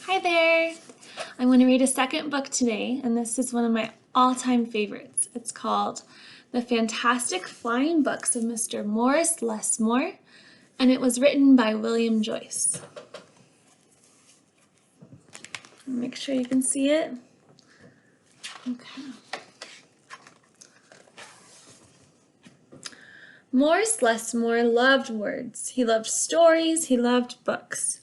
Hi there! I'm going to read a second book today, and this is one of my all-time favorites. It's called The Fantastic Flying Books of Mr. Morris Lessmore, and it was written by William Joyce. Make sure you can see it. Okay. Morris Lessmore loved words. He loved stories. He loved books.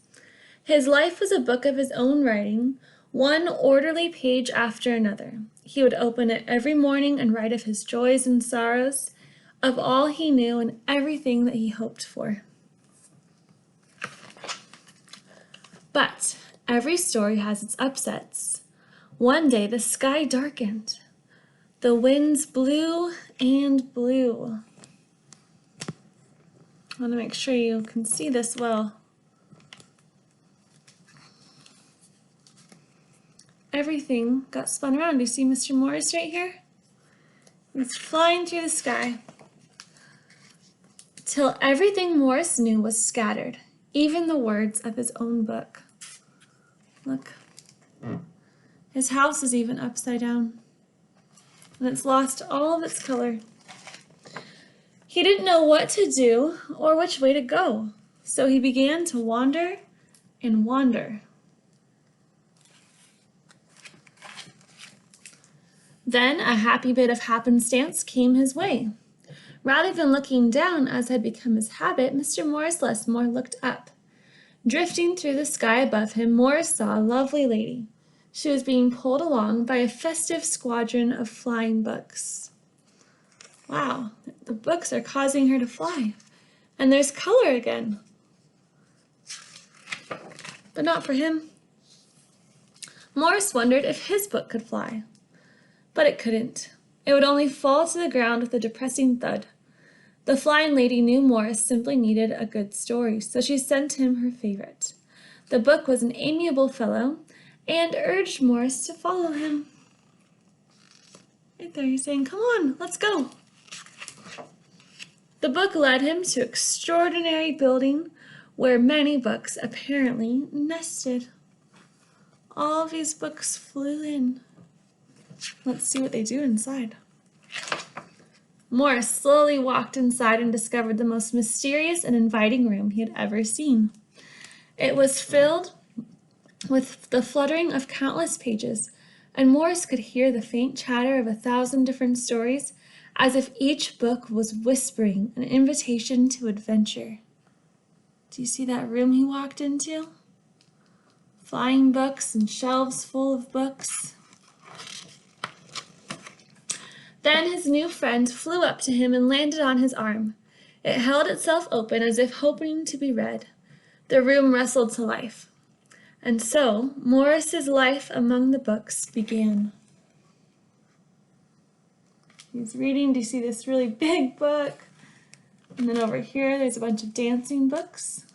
His life was a book of his own writing, one orderly page after another. He would open it every morning and write of his joys and sorrows, of all he knew and everything that he hoped for. But every story has its upsets. One day the sky darkened. The winds blew and blew. I want to make sure you can see this well. Everything got spun around. Do you see Mr. Morris right here? He's flying through the sky till everything Morris knew was scattered, even the words of his own book. Look, his house is even upside down, and it's lost all of its color. He didn't know what to do or which way to go, so he began to wander and wander. Then a happy bit of happenstance came his way. Rather than looking down, as had become his habit, Mr. Morris Lessmore looked up. Drifting through the sky above him, Morris saw a lovely lady. She was being pulled along by a festive squadron of flying books. Wow, the books are causing her to fly. And there's color again. But not for him. Morris wondered if his book could fly. But it couldn't. It would only fall to the ground with a depressing thud. The flying lady knew Morris simply needed a good story, so she sent him her favorite. The book was an amiable fellow and urged Morris to follow him. Right there, he's saying, "Come on, let's go." The book led him to an extraordinary building where many books apparently nested. All of these books flew in. Let's see what they do inside. Morris slowly walked inside and discovered the most mysterious and inviting room he had ever seen. It was filled with the fluttering of countless pages, and Morris could hear the faint chatter of 1,000 different stories, as if each book was whispering an invitation to adventure. Do you see that room he walked into? Flying books and shelves full of books. Then his new friend flew up to him and landed on his arm. It held itself open as if hoping to be read. The room rustled to life. And so Morris's life among the books began. He's reading. Do you see this really big book? And then over here, there's a bunch of dancing books.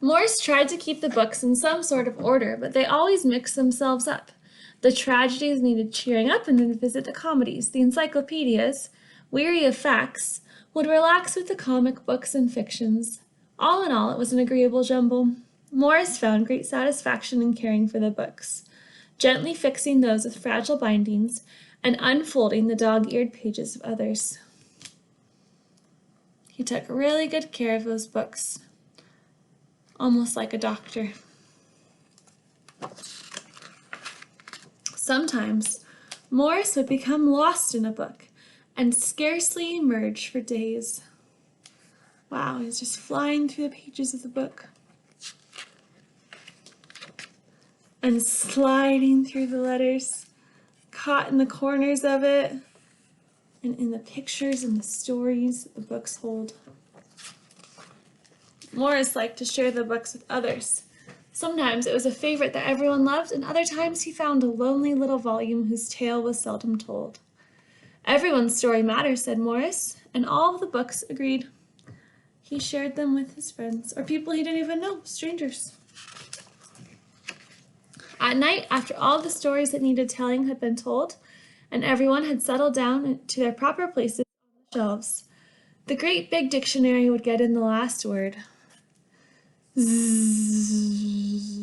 Morris tried to keep the books in some sort of order, but they always mixed themselves up. The tragedies needed cheering up and then visit the comedies. The encyclopedias, weary of facts, would relax with the comic books and fictions. All in all, it was an agreeable jumble. Morris found great satisfaction in caring for the books, gently fixing those with fragile bindings and unfolding the dog-eared pages of others. He took really good care of those books, almost like a doctor. Sometimes Morris would become lost in a book and scarcely emerge for days. Wow, he's just flying through the pages of the book and sliding through the letters, caught in the corners of it and in the pictures and the stories that the books hold. Morris liked to share the books with others. Sometimes it was a favorite that everyone loved, and other times he found a lonely little volume whose tale was seldom told. Everyone's story matters, said Morris, and all of the books agreed. He shared them with his friends, or people he didn't even know, strangers. At night, after all the stories that needed telling had been told, and everyone had settled down to their proper places on the shelves, the great big dictionary would get in the last word. Zzz.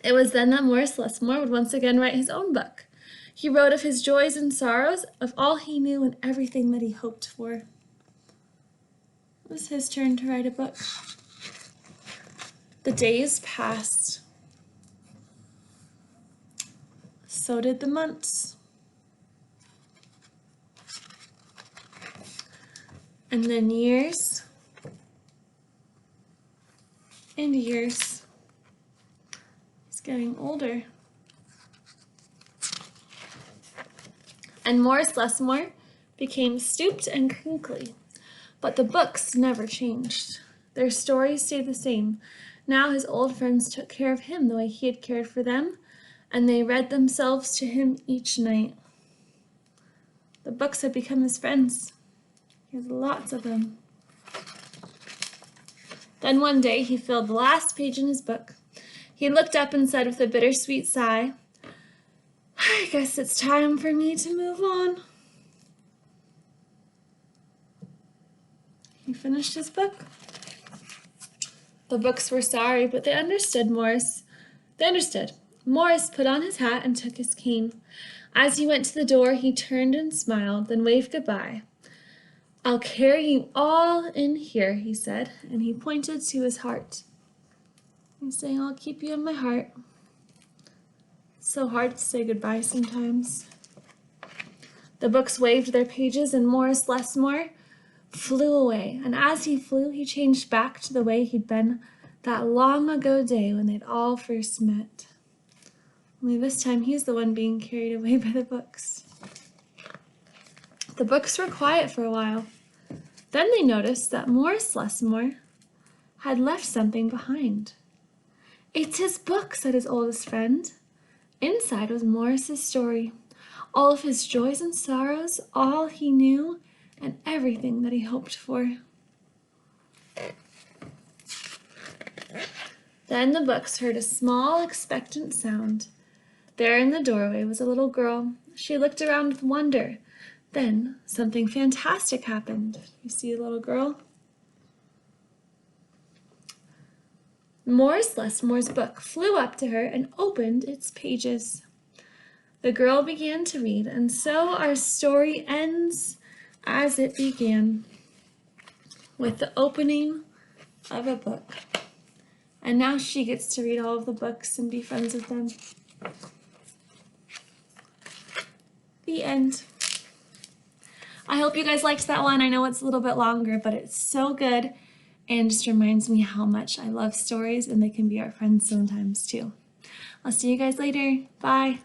It was then that Morris Lessmore would once again write his own book. He wrote of his joys and sorrows, of all he knew and everything that he hoped for. It was his turn to write a book. The days passed. So did the months. And then years and years. He's getting older. And Morris Lessmore became stooped and crinkly. But the books never changed. Their stories stayed the same. Now his old friends took care of him the way he had cared for them, and they read themselves to him each night. The books had become his friends. He has lots of them. Then one day he filled the last page in his book. He looked up and said with a bittersweet sigh, "I guess it's time for me to move on." He finished his book. The books were sorry, but they understood Morris. They understood. Morris put on his hat and took his cane. As he went to the door, he turned and smiled, then waved goodbye. "I'll carry you all in here," he said, and he pointed to his heart. He's saying, "I'll keep you in my heart." It's so hard to say goodbye sometimes. The books waved their pages, and Morris Lessmore flew away, and as he flew, he changed back to the way he'd been that long ago day when they'd all first met. Only this time he's the one being carried away by the books. The books were quiet for a while. Then they noticed that Morris Lessmore had left something behind. "It's his book," said his oldest friend. Inside was Morris's story, all of his joys and sorrows, all he knew, and everything that he hoped for. Then the books heard a small, expectant sound. There in the doorway was a little girl. She looked around with wonder. Then something fantastic happened. You see the little girl? Morris Lessmore's book flew up to her and opened its pages. The girl began to read, and so our story ends as it began, with the opening of a book. And now she gets to read all of the books and be friends with them. The end. I hope you guys liked that one. I know it's a little bit longer, but it's so good and just reminds me how much I love stories, and they can be our friends sometimes too. I'll see you guys later. Bye.